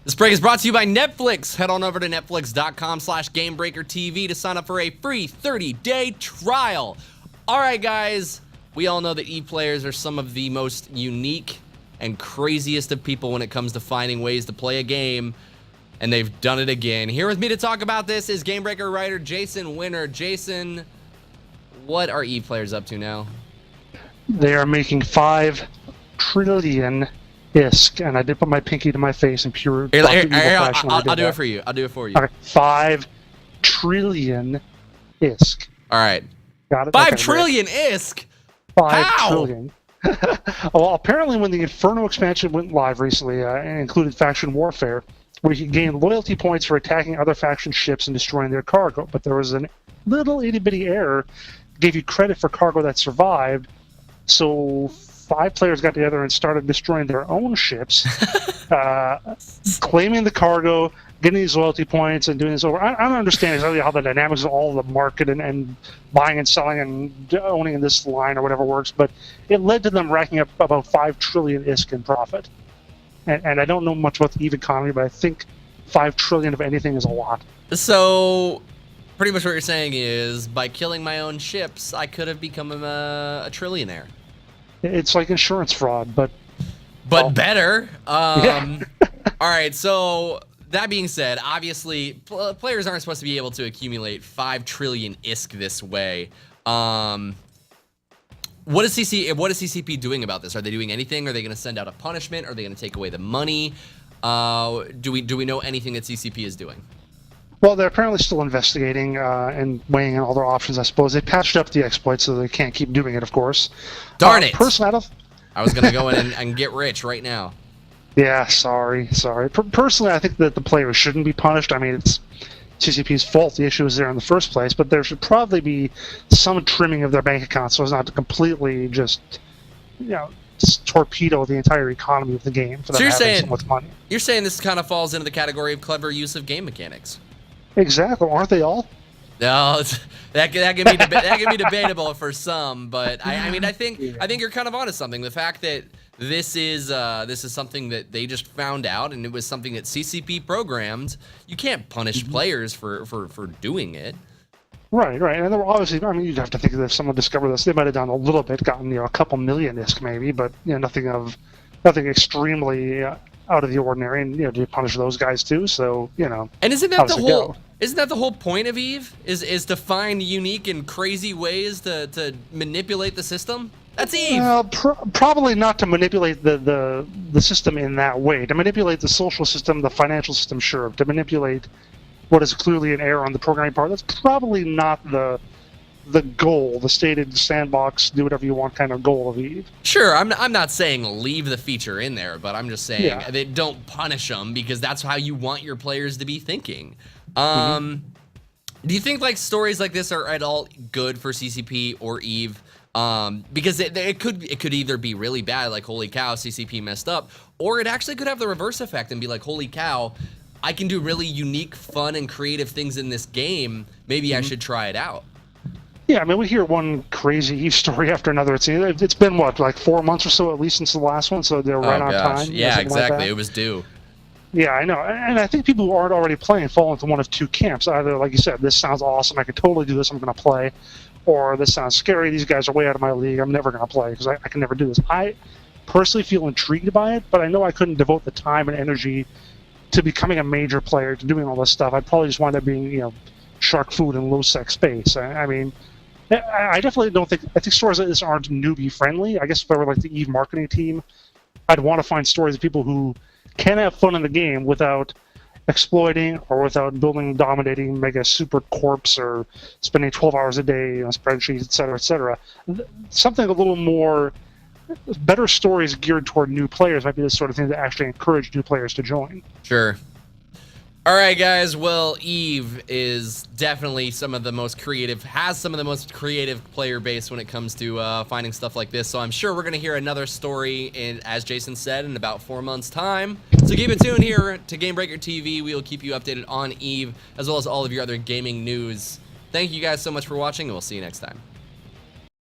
This break is brought to you by Netflix. Head on over to netflix.com/GameBreakerTV to sign up for a free 30-day trial. All right, guys. We all know that EVE players are some of the most unique and craziest of people when it comes to finding ways to play a game, and they've done it again. Here with me to talk about this is GameBreaker writer Jason Winter. Jason, what are EVE players up to now? They are making 5 trillion ISK, and I did put my pinky to my face in pure fashion. I'll do it for you. I'll do it for you. Okay, 5 trillion ISK. All right. Got it? 5 trillion ISK? 5 How? trillion. Well, apparently when the Inferno expansion went live recently, and included faction warfare, where you could gain loyalty points for attacking other faction ships and destroying their cargo. But there was a little itty-bitty error, gave you credit for cargo that survived, so 5 players got together and started destroying their own ships, claiming the cargo, getting these loyalty points, and doing this over. I don't understand exactly how the dynamics of all the market and buying and selling and owning in this line or whatever works, but it led to them racking up about 5 trillion ISK in profit. And I don't know much about the EVE economy, but I think 5 trillion of anything is a lot. So, pretty much what you're saying is, by killing my own ships, I could have become a trillionaire. It's like insurance fraud, but better. Yeah. All right, so that being said, obviously, players aren't supposed to be able to accumulate 5 trillion ISK this way. What is CCP doing about this? Are they doing anything? Are they going to send out a punishment? Are they going to take away the money? Do we know anything that CCP is doing? Well, they're apparently still investigating and weighing in all their options, I suppose. They patched up the exploit so they can't keep doing it, of course. Darn it! Personally, I was going to go in and get rich right now. Yeah, sorry. Personally, I think that the players shouldn't be punished. I mean, it's CCP's fault the issue is there in the first place, but there should probably be some trimming of their bank accounts so as not to completely just torpedo the entire economy of the game for them having so much money. You're saying this kind of falls into the category of clever use of game mechanics. Exactly, aren't they all? No, that can be debatable for some, but I mean I think you're kind of onto something. The fact that this is something that they just found out, and it was something that CCP programmed. You can't punish players for doing it. Right, and then obviously, I mean, you'd have to think that if someone discovered this, they might have done a little bit, gotten a couple million ISK maybe, but nothing extremely out of the ordinary, and do you punish those guys too? So And isn't that the whole point of EVE? Is to find unique and crazy ways to manipulate the system? That's EVE. Well, probably not to manipulate the system in that way. To manipulate the social system, the financial system, sure. To manipulate what is clearly an error on the programming part, that's probably not the goal, the stated sandbox, do whatever you want kind of goal of EVE. Sure, I'm not saying leave the feature in there, but I'm just saying that don't punish them because that's how you want your players to be thinking. Do you think like stories like this are at all good for CCP or EVE? Because it could either be really bad, like holy cow, CCP messed up, or it actually could have the reverse effect and be like, holy cow, I can do really unique, fun, and creative things in this game. Maybe I should try it out. Yeah, I mean, we hear one crazy EVE story after another. It's been, what, like 4 months or so at least since the last one, so they're right on time. Yeah, exactly. Like it was due. Yeah, I know. And I think people who aren't already playing fall into one of 2 camps. Either, like you said, this sounds awesome, I could totally do this, I'm going to play. Or this sounds scary, these guys are way out of my league, I'm never going to play because I can never do this. I personally feel intrigued by it, but I know I couldn't devote the time and energy to becoming a major player, to doing all this stuff. I'd probably just wind up being, shark food in low-sec space. I mean, I definitely don't think... I think stories like this aren't newbie-friendly. I guess if I were like the EVE marketing team, I'd want to find stories of people who can have fun in the game without exploiting or without building, dominating mega super corps or spending 12 hours a day on spreadsheets, et cetera, et cetera. Something a little more... Better stories geared toward new players might be the sort of thing that actually encourage new players to join. Sure. All right, guys. Well, EVE is definitely has some of the most creative player base when it comes to finding stuff like this. So I'm sure we're going to hear another story, as Jason said, in about 4 months' time. So keep it tuned here to GameBreaker TV. We will keep you updated on EVE, as well as all of your other gaming news. Thank you guys so much for watching, and we'll see you next time.